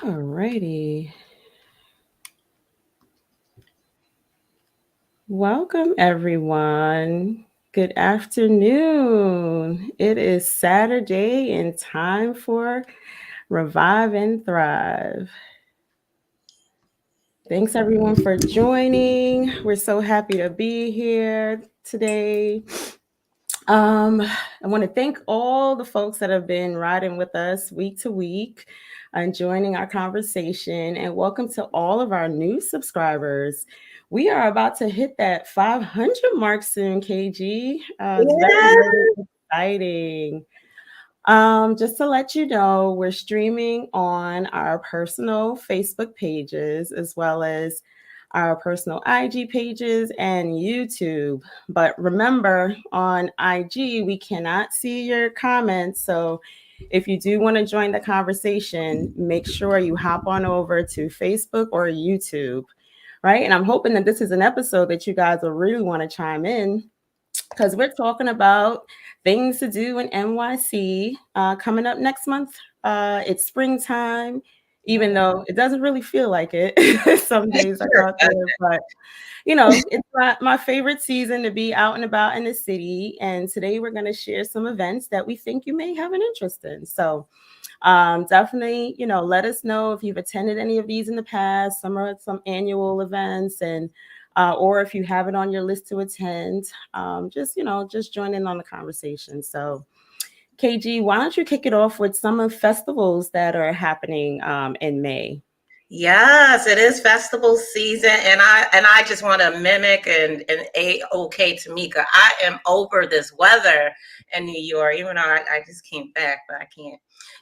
Alrighty. Welcome, everyone. Good afternoon. It is Saturday and time for Revive and Thrive. Thanks, everyone, for joining. We're so happy to be here today. I want to thank all the folks that have been riding with us week to week and joining our conversation. And welcome to all of our new subscribers. We are about to hit that 500 mark soon, KG. It's very exciting. Just to let you know, we're streaming on our personal Facebook pages as well as our personal IG pages and YouTube. But remember, on IG, we cannot see your comments. So if you do want to join the conversation, make sure you hop on over to Facebook or YouTube, right? And I'm hoping that this is an episode that you guys will really want to chime in because we're talking about things to do in NYC coming up next month. It's springtime, even though it doesn't really feel like it. Some days I go out there, but it's my favorite season to be out and about in the city. And today we're going to share some events that we think you may have an interest in. So definitely, let us know if you've attended any of these in the past. Some are some annual events and or if you have it on your list to attend, just join in on the conversation. So, KG, why don't you kick it off with some of festivals that are happening in May? Yes, it is festival season, and I just want to mimic and okay, Tamika. I am over this weather in New York, even though I just came back, but I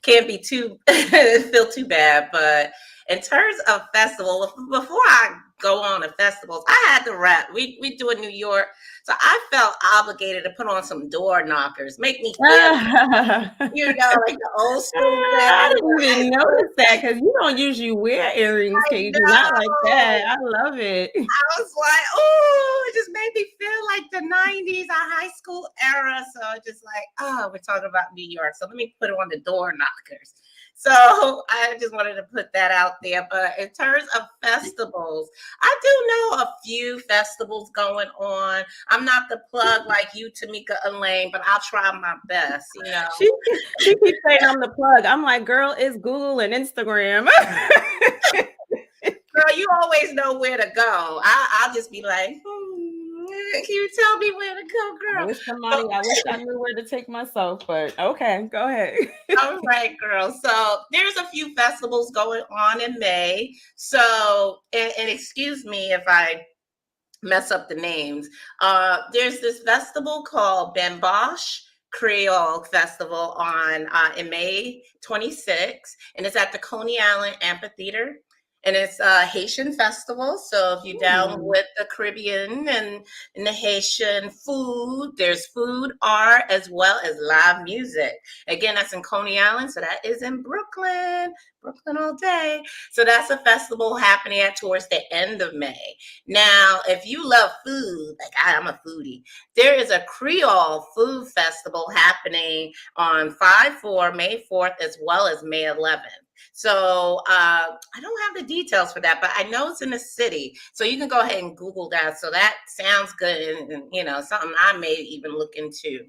can't be too feel too bad. But in terms of festival, before I go on to festivals, I had to rap. We do in New York, so I felt obligated to put on some door knockers, make me feel like the old school. I didn't even notice that because you don't usually wear earrings, KG. Not like that. I love it. I was like, oh, it just made me feel like the 90s, our high school era. So just like, oh, we're talking about New York. So let me put on the door knockers. So I just wanted to put that out there. But in terms of festivals, I do know a few festivals going on. I'm not the plug like you, Tamika Elaine, but I'll try my best, She keeps saying I'm the plug. I'm like, girl, it's Google and Instagram. Girl, you always know where to go. I'll just be like, can you tell me where to go, girl? I wish I knew where to take myself, but okay, go ahead. All right, girl. So there's a few festivals going on in May. So, and excuse me if I mess up the names. There's this festival called Bambosh Creole Festival on in May 26th, and it's at the Coney Island Amphitheater. And it's a Haitian festival. So if you're down with the Caribbean and the Haitian food, there's food, art, as well as live music. Again, that's in Coney Island. So that is in Brooklyn all day. So that's a festival happening towards the end of May. Now, if you love food, like I'm a foodie, there is a Creole food festival happening on May 4th, as well as May 11th. So I don't have the details for that, but I know it's in the city. So you can go ahead and Google that. So that sounds good and something I may even look into.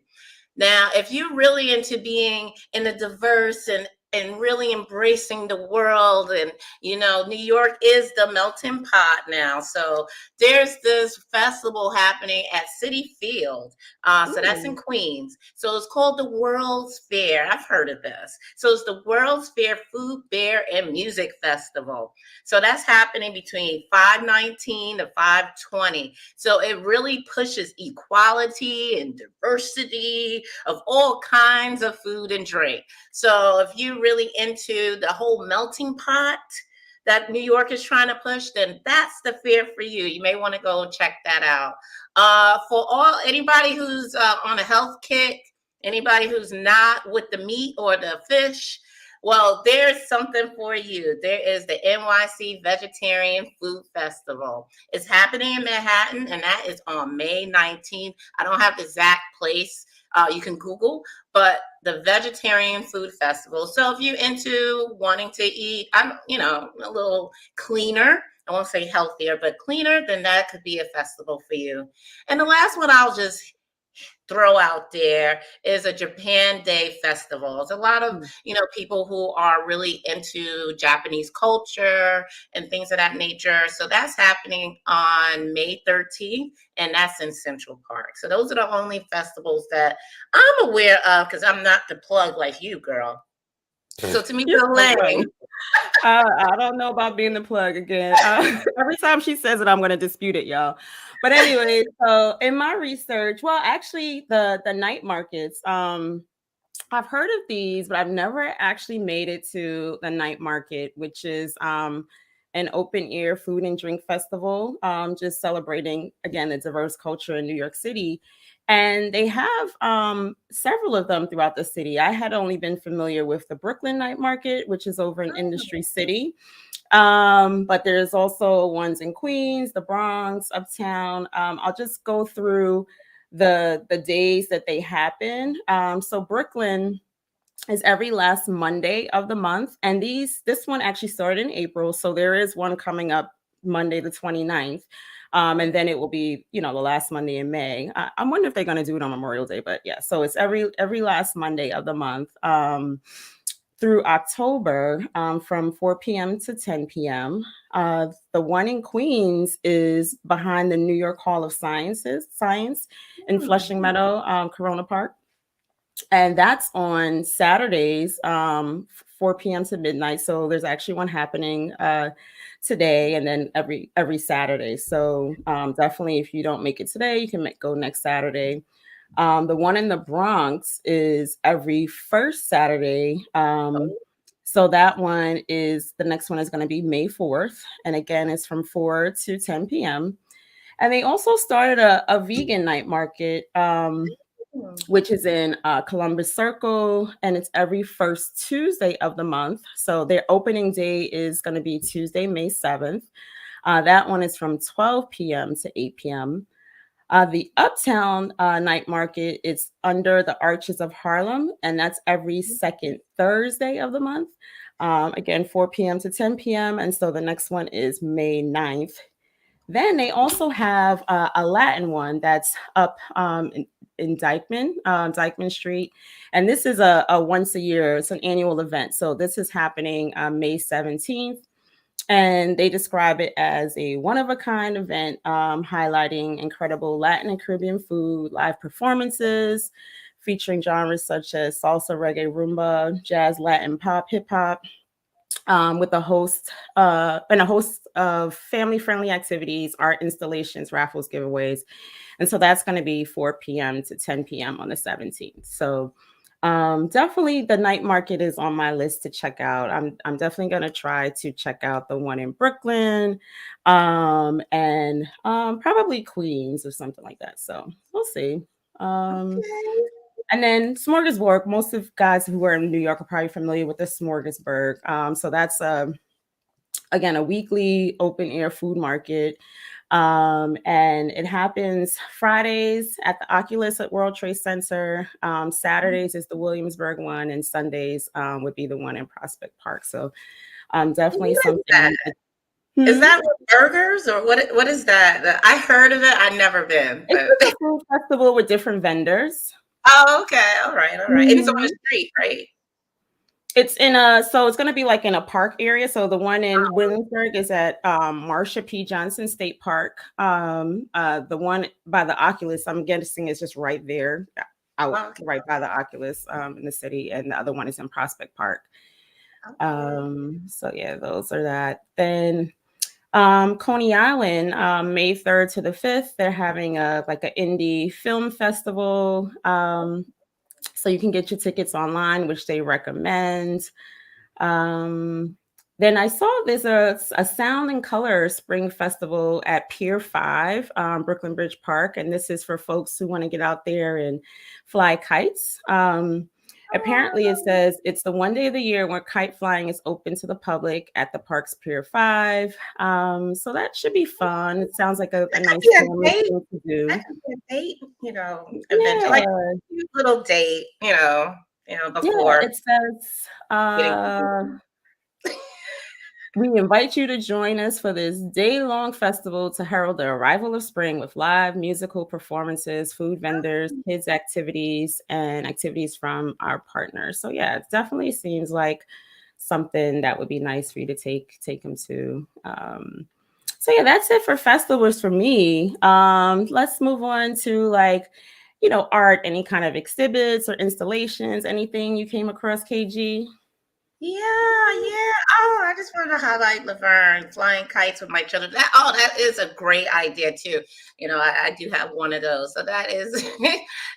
Now, if you're really into being in a diverse and really embracing the world, and New York is the melting pot now. So there's this festival happening at Citi Field. So that's in Queens. So it's called the World's Fair. I've heard of this. So it's the World's Fair Food, Bear, and Music Festival. So that's happening between 5/19 to 5/20. So it really pushes equality and diversity of all kinds of food and drink. So if you're really into the whole melting pot that New York is trying to push, then that's the fair for you. You may want to go check that out. For anybody who's on a health kick, anybody who's not with the meat or the fish, Well, there's something for you. There is the NYC Vegetarian Food Festival. It's happening in Manhattan, and that is on May 19th. I don't have the exact place. You can Google, but the Vegetarian Food Festival. So if you're into wanting to eat, a little cleaner, I won't say healthier, but cleaner, then that could be a festival for you. And the last one I'll just throw out there is a Japan Day festival. It's a lot of, people who are really into Japanese culture and things of that nature. So that's happening on May 13th, and that's in Central Park. So those are the only festivals that I'm aware of, because I'm not the plug like you, girl. So to me, You're the so lane. funny. I don't know about being the plug again. Every time she says it, I'm going to dispute it, y'all. But anyway, so in my research, well, actually, the night markets, I've heard of these, but I've never actually made it to the night market, which is an open air food and drink festival, just celebrating again the diverse culture in New York City. And they have several of them throughout the city. I had only been familiar with the Brooklyn Night Market, which is over in Industry City. But there's also ones in Queens, the Bronx, Uptown. I'll just go through the days that they happen. So Brooklyn is every last Monday of the month. And this one actually started in April. So there is one coming up Monday, the 29th. And then it will be, the last Monday in May. I'm wondering if they're going to do it on Memorial Day, but yeah. So it's every last Monday of the month through October from 4 p.m. to 10 p.m. The one in Queens is behind the New York Hall of Science in Flushing Meadow, Corona Park. And that's on Saturdays, 4 p.m. to midnight. So there's actually one happening today, and then every Saturday. So definitely, if you don't make it today, you can go next Saturday. The one in the Bronx is every first Saturday. So that one the next one is going to be May 4th. And again, it's from 4 to 10 p.m. And they also started a vegan night market, which is in Columbus Circle, and it's every first Tuesday of the month. So their opening day is going to be Tuesday, May 7th. That one is from 12 p.m. to 8 p.m. The Uptown Night Market is under the Arches of Harlem, and that's every second Thursday of the month. Again, 4 p.m. to 10 p.m. And so the next one is May 9th. Then they also have a Latin one that's up in Dyckman Street. And this is a once a year, it's an annual event. So this is happening May 17th. And they describe it as a one-of-a-kind event highlighting incredible Latin and Caribbean food, live performances, featuring genres such as salsa, reggae, rumba, jazz, Latin, pop, hip hop, with a host of family-friendly activities, art installations, raffles, giveaways. And so that's going to be 4 p.m. to 10 p.m. on the 17th. So definitely the night market is on my list to check out. I'm definitely going to try to check out the one in Brooklyn and probably Queens or something like that. So we'll see. And then Smorgasburg, most of guys who are in New York are probably familiar with the Smorgasburg. So that's again a weekly open air food market. And it happens Fridays at the Oculus at World Trade Center. Saturdays is the Williamsburg one, and Sundays would be the one in Prospect Park. So definitely something. Is that with burgers or what is that? I heard of it. I've never been. But... It's a food festival with different vendors. Oh, okay. All right. And it's on the street, right? It's so it's going to be like in a park area. So the one in Williamsburg is at Marsha P. Johnson State Park. The one by the Oculus, I'm guessing, is just right there, right by the Oculus in the city, and the other one is in Prospect Park. So yeah, those are that. Then Coney Island, May 3rd to the 5th, they're having an indie film festival. So you can get your tickets online, which they recommend. Then I saw there's a Sound and Color Spring Festival at Pier 5, Brooklyn Bridge Park. And this is for folks who want to get out there and fly kites. Apparently, it says it's the one day of the year where kite flying is open to the public at the park's Pier 5. So that should be fun. It sounds like a That could nice be a family date. thing to That do. could be a date, adventure, like Yeah. a cute little date, Yeah, before it says, getting. we invite you to join us for this day-long festival to herald the arrival of spring with live musical performances, food vendors, kids activities, and activities from our partners. So yeah, it definitely seems like something that would be nice for you to take them to. So yeah, that's it for festivals for me. Let's move on to like, art, any kind of exhibits or installations, anything you came across, KG? Yeah, yeah. Oh, I just wanted to highlight Laverne flying kites with my children. That is a great idea too. I do have one of those, so that is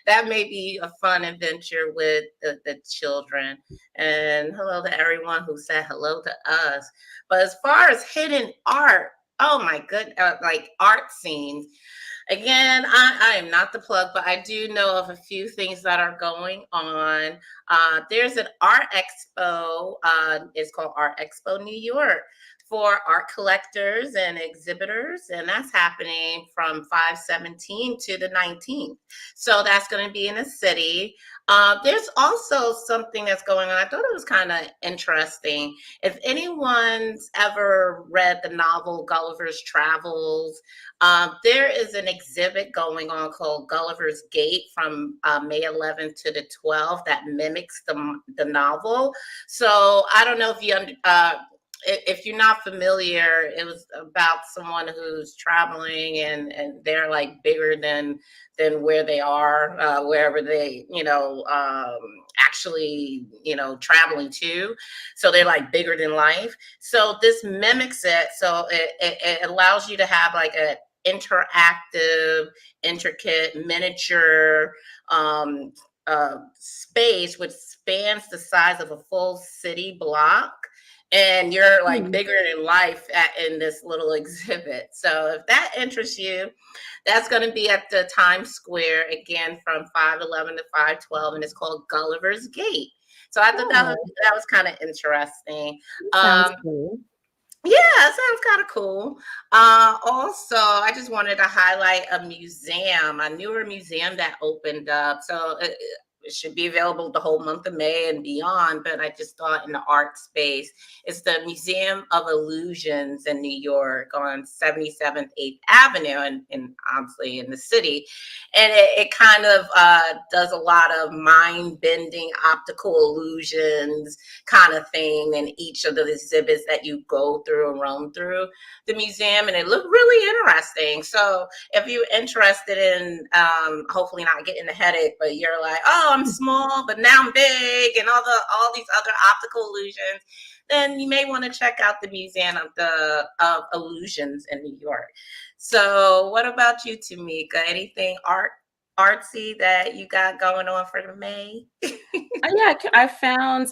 that may be a fun adventure with the children. And hello to everyone who said hello to us. But as far as hidden art, oh my good, like art scenes. Again, I am not the plug, but I do know of a few things that are going on. There's an art expo. It's called Art Expo New York for art collectors and exhibitors, and that's happening from 5/17 to the 19th. So that's going to be in the city. There's also something that's going on. I thought it was kind of interesting. If anyone's ever read the novel Gulliver's Travels, there is an exhibit going on called Gulliver's Gate from May 11th to the 12th that mimics the novel. So I don't know if you're not familiar, it was about someone who's traveling and they're like bigger than where they are, wherever they, actually, traveling to. So they're like bigger than life. So this mimics it. So it allows you to have like a interactive, intricate, miniature space which spans the size of a full city block, and you're like Hmm. bigger than life in this little exhibit. So if that interests you, that's going to be at the Times Square again from 5/11 to 5/12, and it's called Gulliver's Gate. So I thought Oh, that was kind of interesting. sounds Um, cool. yeah, it sounds kind of cool. Also, I just wanted to highlight a museum, a newer museum that opened up. So it should be available the whole month of May and beyond. But I just thought in the art space, it's the Museum of Illusions in New York on 77th 8th Avenue, and obviously in the city. And it kind of does a lot of mind bending optical illusions kind of thing in each of the exhibits that you go through and roam through the museum, and it looked really interesting. So if you're interested in hopefully not getting a headache, but you're like, oh, I'm small but now I'm big, and all these other optical illusions, then you may want to check out the Museum of Illusions in New York. So what about you, Tamika? Anything artsy that you got going on for the May? Yeah, I found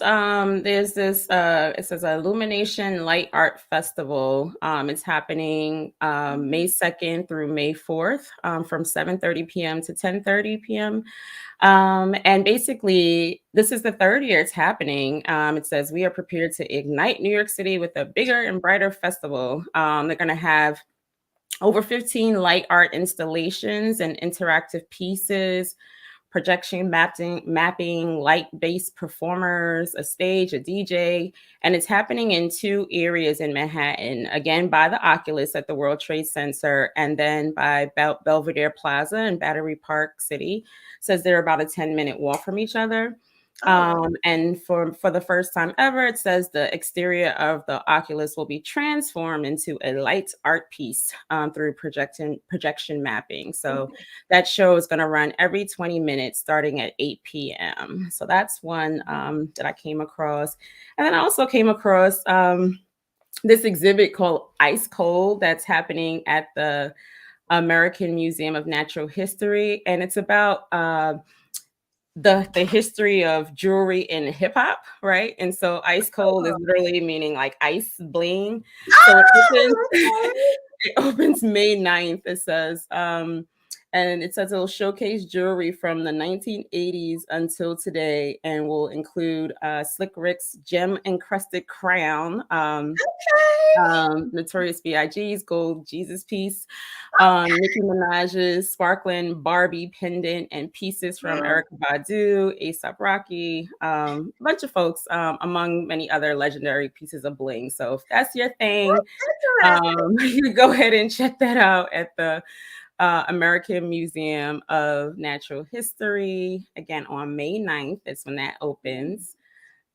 there's this it says Illumination Light Art Festival. It's happening May 2nd through May 4th, from 7:30 p.m. to 10:30 p.m. And basically, this is the third year it's happening. It says we are prepared to ignite New York City with a bigger and brighter festival. They're going to have over 15 light art installations and interactive pieces, projection mapping, light-based performers, a stage, a DJ, and it's happening in two areas in Manhattan. Again, by the Oculus at the World Trade Center, and then by Belvedere Plaza in Battery Park City. Says they're about a 10-minute walk from each other. Oh, And for the first time ever, it says the exterior of the Oculus will be transformed into a light art piece through projection mapping. So that show is going to run every 20 minutes starting at 8 p.m. So that's one that I came across. And then I also came across this exhibit called Ice Cold that's happening at the American Museum of Natural History. And it's about the history of jewelry in hip hop, right? And so ice cold is literally meaning like ice bling. So it opens oh, it opens May 9th. It says and it says it'll showcase jewelry from the 1980s until today, and will include Slick Rick's gem-encrusted crown, Okay. Notorious B.I.G.'s gold Jesus piece, Nicki Minaj's sparkling Barbie pendant, and pieces from Mm, Erykah Badu, A$AP Rocky, a bunch of folks, among many other legendary pieces of bling. So if that's your thing, interesting. you can go ahead and check that out at the American Museum of Natural History, again on May 9th. That's when that opens.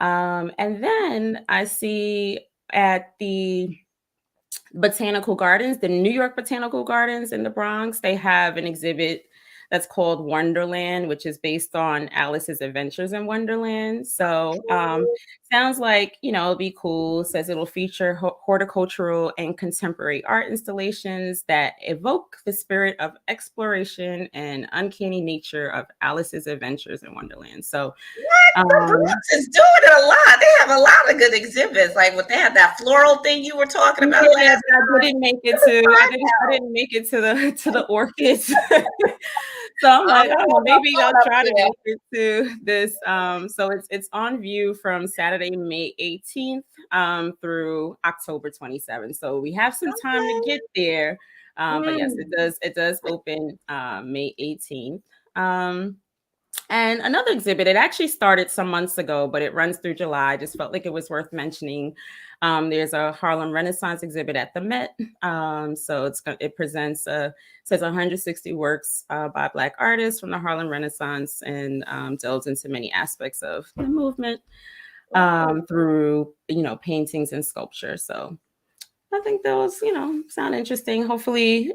And then I see at the Botanical Gardens, the New York Botanical Gardens in the Bronx, they have an exhibit that's called Wonderland, which is based on Alice's Adventures in Wonderland. So, sounds like, it'll be cool. Says it'll feature horticultural and contemporary art installations that evoke the spirit of exploration and uncanny nature of Alice's Adventures in Wonderland. So, The Bronx um, is doing it a lot. They have a lot of good exhibits. Like what they had that floral thing you were talking about yeah, last but I time. didn't make it Let me to. find I out. didn't make it to the orchids. So I'm Oh, like, I don't know, I'm maybe I'll going up try to there. make it to this. So it's on view from Saturday, May 18th, through October 27th. So we have some time to get there. But yes, Mm. it does open May 18th. Um, and another exhibit, it actually started some months ago, but it runs through July. I just felt like it was worth mentioning. There's a Harlem Renaissance exhibit at the Met. So it presents says 160 works by Black artists from the Harlem Renaissance, and delves into many aspects of the movement, Ooh, through paintings and sculpture. So I think those sound interesting. Hopefully,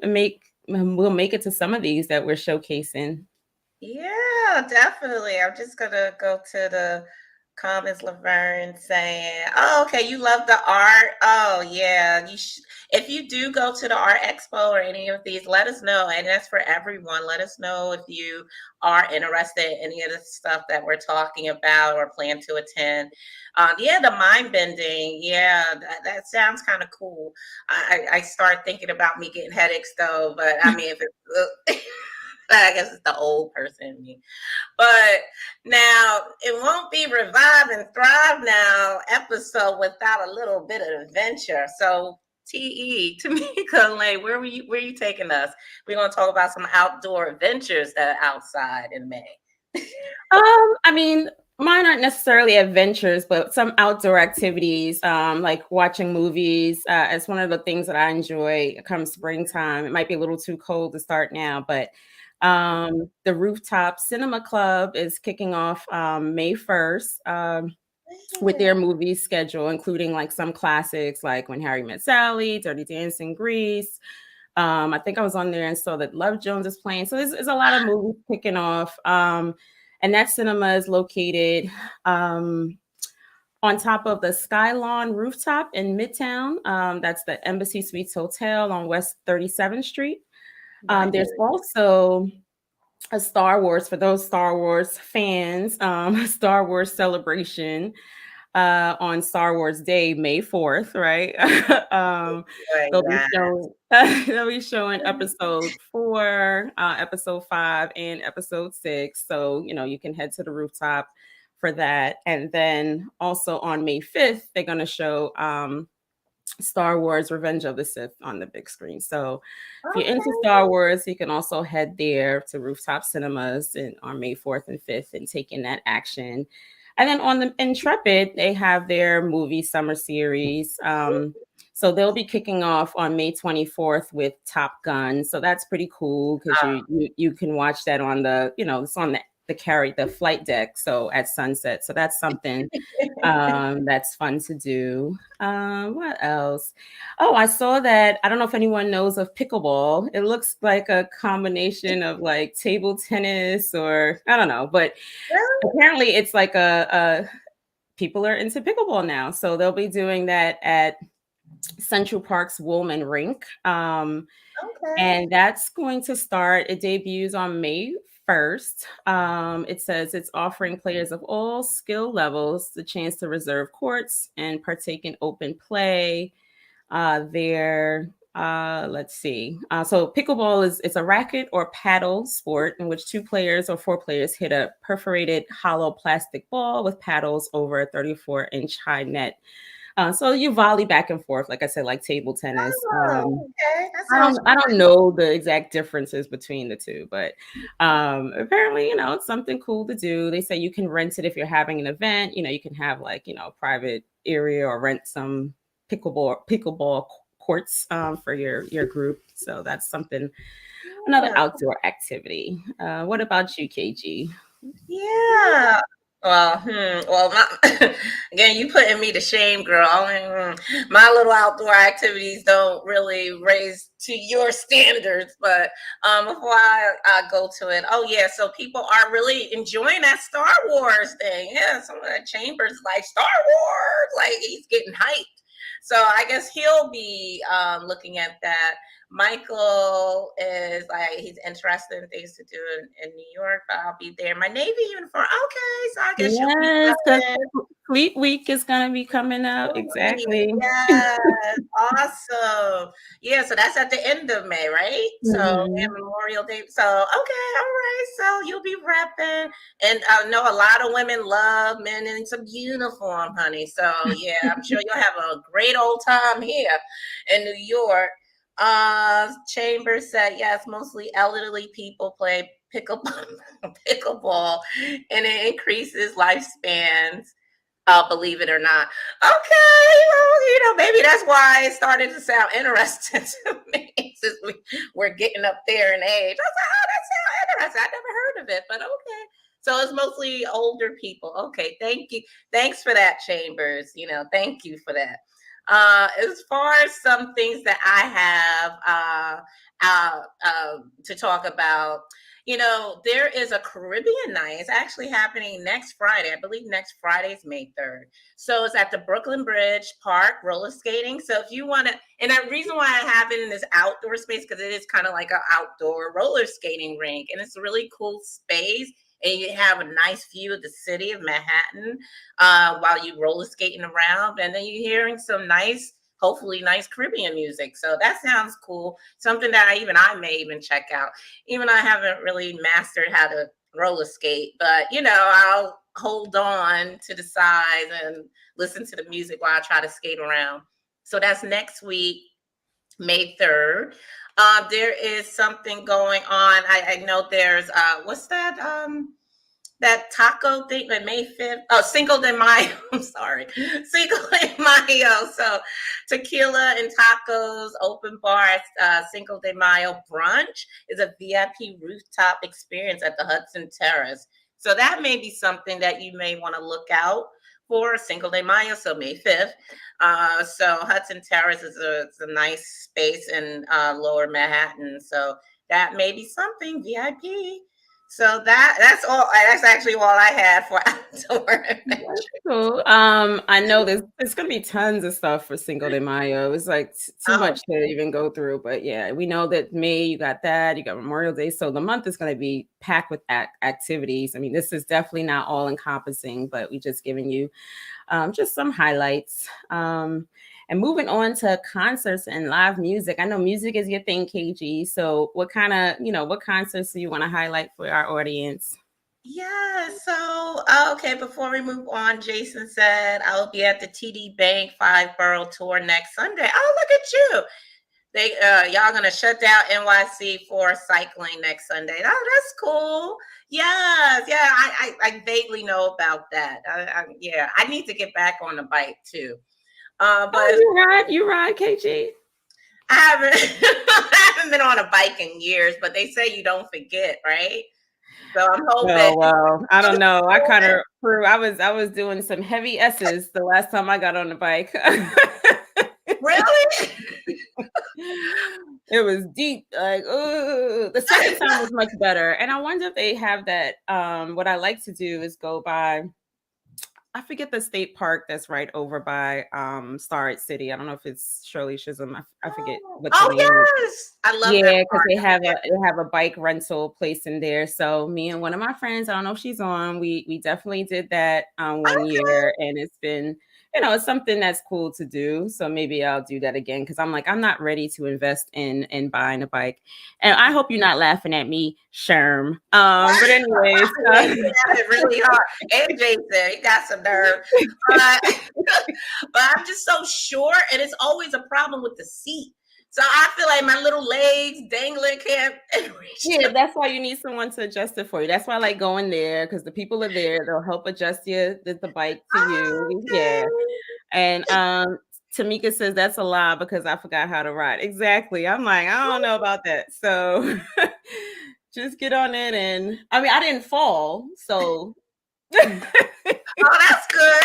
we'll make it to some of these that we're showcasing. yeah, definitely. I'm just gonna go to the comments. Laverne saying, "Oh, okay, you love the art. Oh, yeah. If you do go to the art expo or any of these, let us know. And that's for everyone. Let us know if you are interested in any of the stuff that we're talking about or plan to attend. Yeah, the mind bending. Yeah, that sounds kind of cool. I start thinking about me getting headaches though, but I mean, if it's I guess it's the old person in me. But now it won't be Revive and Thrive Now episode without a little bit of adventure. So TE, Tamika Lane, where are you taking us? We're gonna talk about some outdoor adventures that are outside in May. I mean, mine aren't necessarily adventures, but some outdoor activities, like watching movies. It's one of the things that I enjoy come springtime. It might be a little too cold to start now, but the Rooftop Cinema Club is kicking off May 1st. With their movie schedule, including like some classics like When Harry Met Sally, Dirty Dancing, Grease. I think I was on there and saw that Love Jones is playing. So there's a lot of movies kicking off. And that cinema is located on top of the Skylawn rooftop in Midtown. That's the Embassy Suites Hotel on West 37th Street. Right. There's also a Star Wars, for those Star Wars fans, Star Wars celebration on Star Wars Day, May 4th, right? Right, They'll be yeah. showing they'll be showing episode 4, episode 5, and episode 6. So, you can head to the rooftop for that. And then also on May 5th, they're gonna show Star Wars Revenge of the Sith on the big screen. So if you're into Okay. Star Wars, you can also head there to Rooftop Cinemas on May 4th and 5th and take in that action. And then on the Intrepid, they have their movie summer series. So they'll be kicking off on May 24th with Top Gun. So that's pretty cool because you can watch that on it's on the flight deck. So at sunset. So that's something that's fun to do. What else? Oh, I saw that. I don't know if anyone knows of pickleball. It looks like a combination of like table tennis, or I don't know, but Really? apparently it's like a people are into pickleball now. So they'll be doing that at Central Park's Woolman Rink. Okay. And that's going to start. It debuts on May 1st. It says it's offering players of all skill levels the chance to reserve courts and partake in open play. Their Let's see. So pickleball is it's a racket or paddle sport in which two players or four players hit a perforated hollow plastic ball with paddles over a 34-inch high net. So you volley back and forth, like I said, like table tennis. Oh, okay. That I sounds don't I don't know the exact differences between the two, but apparently, it's something cool to do. They say you can rent it if you're having an event. You can have like, private area or rent some pickleball courts for your group. So that's something another yeah. outdoor activity. What about you, KG? Yeah. Well, again, you putting me to shame, girl. My little outdoor activities don't really raise to your standards. But before I go to it, oh yeah, so people are really enjoying that Star Wars thing. Yeah, some of that Chambers like Star Wars, like he's getting hyped. So I guess he'll be looking at that. Michael is like he's interested in things to do in New York, but I'll be there. My Navy uniform. Okay, so I guess you'll be Yes, because repping. Fleet Week is gonna be coming up. Exactly. Yes, awesome. Yeah, so that's at the end of May, right? So yeah, Mhm. Memorial Day. So okay, all right. So you'll be repping, and I know a lot of women love men in some uniform, honey. So yeah, I'm sure you'll have a great old time here in New York. Chambers said yes, mostly elderly people play pickleball, pickleball, and it increases lifespans. Believe it or not. Okay, well, maybe that's why it started to sound interesting to me since we're getting up there in age. I was like, oh, that sounds interesting. I never heard of it, but okay. So it's mostly older people. Okay, thank you. Thanks for that, Chambers. Thank you for that. As far as some things that I have to talk about, there is a Caribbean night. It's actually happening next Friday. I believe next Friday is May 3rd. So it's at the Brooklyn Bridge Park, roller skating. So if you want to, and the reason why I have it in this outdoor space, because it is kind of like an outdoor roller skating rink. And it's a really cool space. And you have a nice view of the city of Manhattan while you roller skating around. And then you're hearing some nice, hopefully nice Caribbean music. So that sounds cool. Something that I may even check out. Even I haven't really mastered how to roller skate, but I'll hold on to the sides and listen to the music while I try to skate around. So that's next week, May 3rd. There is something going on. I know there's what's that taco thing, like May 5th. Oh, Cinco de Mayo. I'm sorry. Cinco de Mayo. So tequila and tacos, open bar, Cinco de Mayo brunch is a VIP rooftop experience at the Hudson Terrace. So that may be something that you may want to look out for Cinco de Mayo, so May 5th. So Hudson Terrace is a nice space in lower Manhattan. So that may be something VIP. So that's all. That's actually all I had for outdoor adventure. That's cool. I know there's gonna be tons of stuff for Cinco de Mayo. It's like too Oh, much to even go through, but yeah, we know that May you got that, you got Memorial Day, so the month is gonna be packed with activities. I mean, this is definitely not all encompassing, but we just giving you just some highlights. And moving on to concerts and live music. I know music is your thing, KG. So what concerts do you want to highlight for our audience? yeah. So, okay, before we move on, Jason said I'll be at the TD Bank 5 Borough Tour next Sunday. Oh, look at you. Y'all gonna shut down NYC for cycling next Sunday. Oh, that's cool. Yes, yeah, I vaguely know about that. Yeah, I need to get back on the bike too. Oh, But you ride, KG. I haven't I haven't been on a bike in years, but they say you don't forget, right? So I'm hoping. Oh well, I don't know. I kind of I was doing some heavy S's the last time I got on the bike. Really? It was deep. Like, ooh. The second time was much better. And I wonder if they have that. What I like to do is go by, I forget the state park that's right over by Starrett City. I don't know if it's Shirley Chisholm. I forget what the Oh name is. yes, I love that Yeah, because part. they have a bike rental place in there. So me and one of my friends, I don't know if she's on, we definitely did that one Okay. year, and it's something that's cool to do. So maybe I'll do that again because I'm like, I'm not ready to invest in buying a bike. And I hope you're not laughing at me, Sherm. But anyways, Yeah, you laughing really hard. And Jason, he got some nerve. But, but I'm just so short, and it's always a problem with the seat. So I feel like my little legs dangling can't reach. yeah, that's why you need someone to adjust it for you. That's why I like going there because the people are there. They'll help adjust the bike to you. Okay. Yeah. And Tamika says that's a lie because I forgot how to ride. Exactly. I'm like, I don't know about that. So just get on it. And I mean, I didn't fall. So Oh, that's good.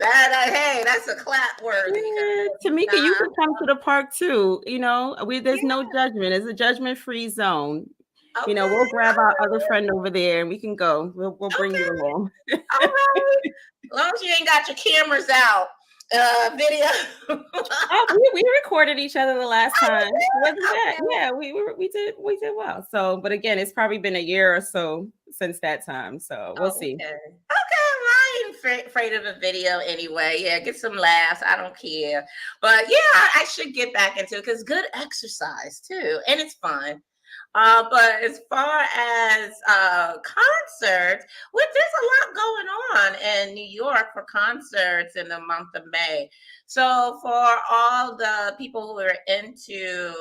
Hey, that's a clap worthy. yeah, Tamika, you can come to the park too. There's no judgment. It's a judgment-free zone. Okay. We'll grab our other friend over there and we can go. We'll bring you Okay. along. All right. As long as you ain't got your cameras out, video. Oh, we recorded each other the last time. Wasn't that? Okay. Yeah, we did well. So, but again, it's probably been a year or so since that time. So we'll see. Okay. Okay. Well, I ain't afraid of a video anyway. Yeah, get some laughs. I don't care. But yeah, I should get back into it because good exercise too, and it's fun. But as far as concerts, there's a lot going on in New York for concerts in the month of May. So for all the people who are into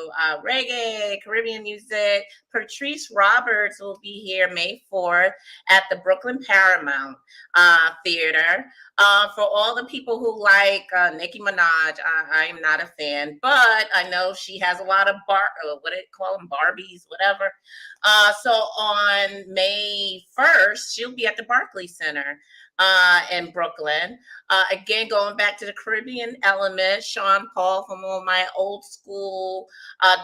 reggae, Caribbean music, Patrice Roberts will be here May 4th at the Brooklyn Paramount Theater. For all the people who like Nicki Minaj, I'm not a fan, but I know she has a lot of what do they call them, Barbies, whatever. So on May 1st, she'll be at the Barclays Center in Brooklyn. Again, going back to the Caribbean element, Sean Paul from all my old school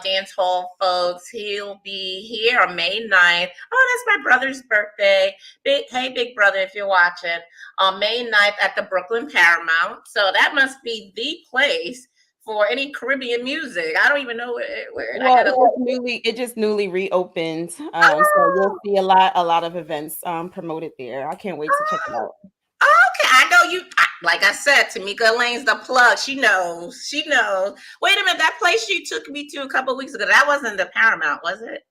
dance hall folks, he'll be here on May 9th. Oh, that's my brother's birthday. Hey, big brother, if you're watching, on May 9th at the Brooklyn Paramount. So that must be the place for any Caribbean music. I don't even know where I Well, gotta. it just newly reopened. So you'll Oh, see a lot of events promoted there. I can't wait to check it out. okay. I know you. Like I said, Tamika Lane's the plug. She knows. She knows. Wait a minute. That place you took me to a couple of weeks ago, that wasn't the Paramount, was it?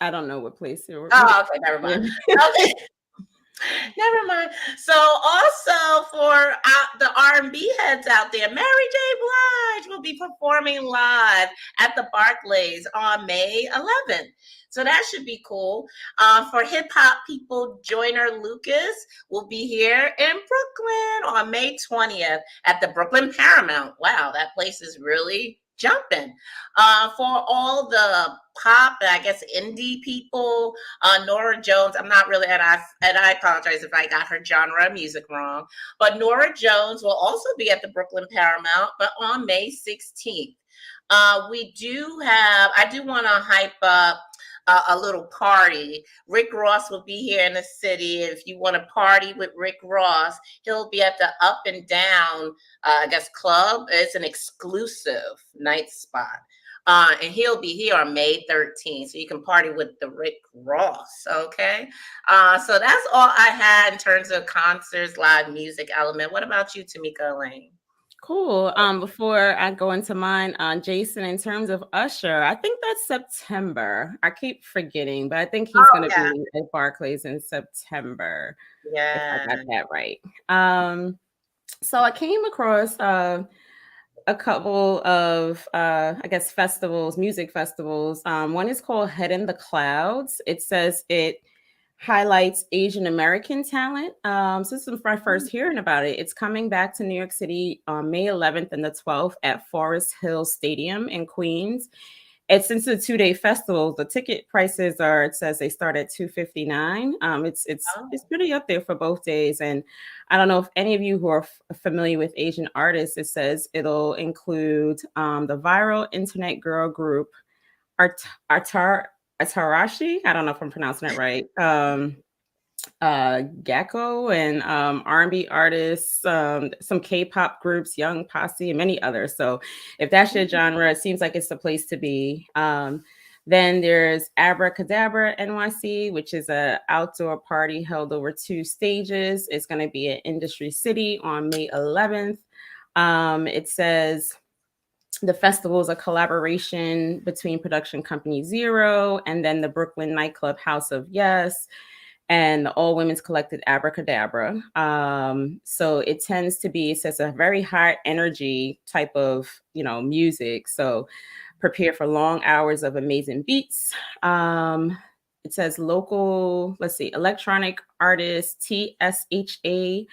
I don't know what place it was. Oh, okay. Never Yeah. mind. Okay. Never mind. So also for the R&B heads out there, Mary J. Blige will be performing live at the Barclays on May 11th. So that should be cool. For hip hop people, Joyner Lucas will be here in Brooklyn on May 20th at the Brooklyn Paramount. Wow, that place is really jumping. For all the pop, I guess indie people, Nora Jones. I'm not really, and I apologize if I got her genre of music wrong. But Nora Jones will also be at the Brooklyn Paramount, but on May 16th. I do want to hype up a little party. Rick Ross will be here in the city. If you want to party with Rick Ross, he'll be at the Up and Down, I guess, club. It's an exclusive night spot. And he'll be here on May 13th. So you can party with the Rick Ross. Okay. So that's all I had in terms of concerts, live music element. What about you, Tamika Lane? Cool. Before I go into mine, Jason, in terms of Usher, I think that's September. I keep forgetting, but I think he's Oh, going to yeah. be at Barclays in September, if I got Yeah. that right. So I came across a couple of, I guess, festivals, music festivals. One is called Head in the Clouds. It says it highlights Asian American talent. So this is my first hearing about it. It's coming back to New York City on May 11th and the 12th at Forest Hill Stadium in Queens. Since it's a 2-day festival, the ticket prices are, it says they start at $259. It's Oh. pretty up there for both days. And I don't know if any of you who are familiar with Asian artists, it says it'll include the viral internet girl group Atarashi. I don't know if I'm pronouncing it right. Gecko and R&B artists, some K-pop groups, Young Posse, and many others. So if that's your genre, it seems like it's the place to be. Then there's Abracadabra NYC, which is a outdoor party held over 2 stages. It's going to be at Industry City on May 11th. It says the festival is a collaboration between production company Zero and then the Brooklyn nightclub House of Yes and the all women's collective Abracadabra. So it tends to be, it says, a very high energy type of, music. So prepare for long hours of amazing beats. It says local, let's see, electronic artist TSHA,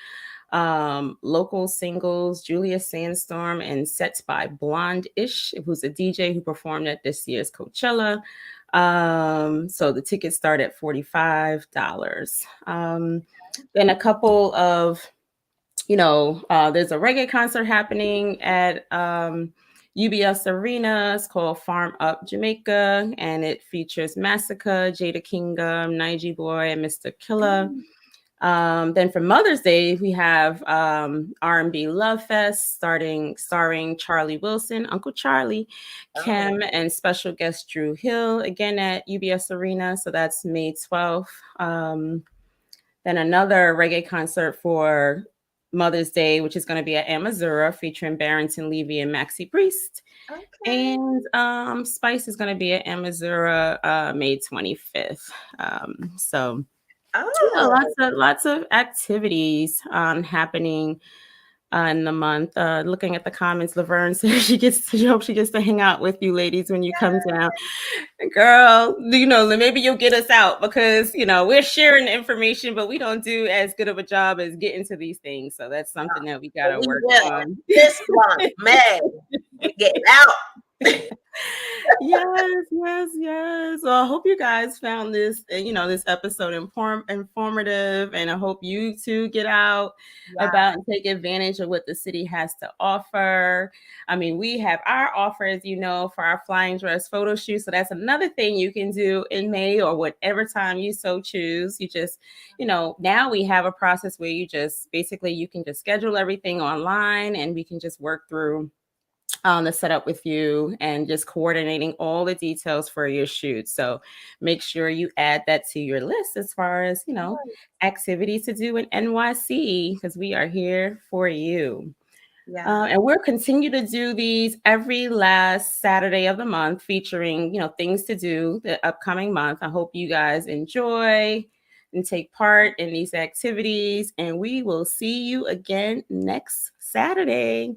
local singles, Julia Sandstorm, and sets by Blonde Ish, who's a DJ who performed at this year's Coachella. So the tickets start at $45. Then a couple of, there's a reggae concert happening at UBS Arena. It's called Farm Up Jamaica, and it features Massacre, Jada Kingdom, Nige Boy, and Mr. Killer. Then for Mother's Day, we have R&B Love Fest starring Charlie Wilson, Uncle Charlie, Kim, and special guest Drew Hill, again at UBS Arena. So that's May 12th. Then another reggae concert for Mother's Day, which is going to be at Amazura, featuring Barrington Levy and Maxi Priest. Okay. And Spice is going to be at Amazura May 25th. So lots of activities happening in the month. Looking at the comments, Laverne says she hopes she gets to hang out with you ladies when you come down. Girl, maybe you'll get us out because we're sharing the information, but we don't do as good of a job as getting to these things. So that's something that we gotta work on. This month, May, we get out. Yes. Well, I hope you guys found this, this episode informative, and I hope you too get out about and take advantage of what the city has to offer. I mean, we have our offers, for our flying dress photo shoot. So that's another thing you can do in May or whatever time you so choose. You just, now we have a process where you can just schedule everything online, and we can just work through the setup with you and just coordinating all the details for your shoot. So make sure you add that to your list as far as, activities to do in NYC, because we are here for you. And we'll continue to do these every last Saturday of the month, featuring, things to do the upcoming month. I hope you guys enjoy and take part in these activities, and we will see you again next Saturday.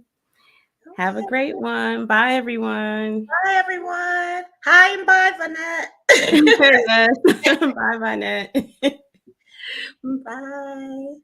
Have a great one. Bye, everyone. Bye, everyone. Hi and bye, Vanette. Bye, Vanette. Bye.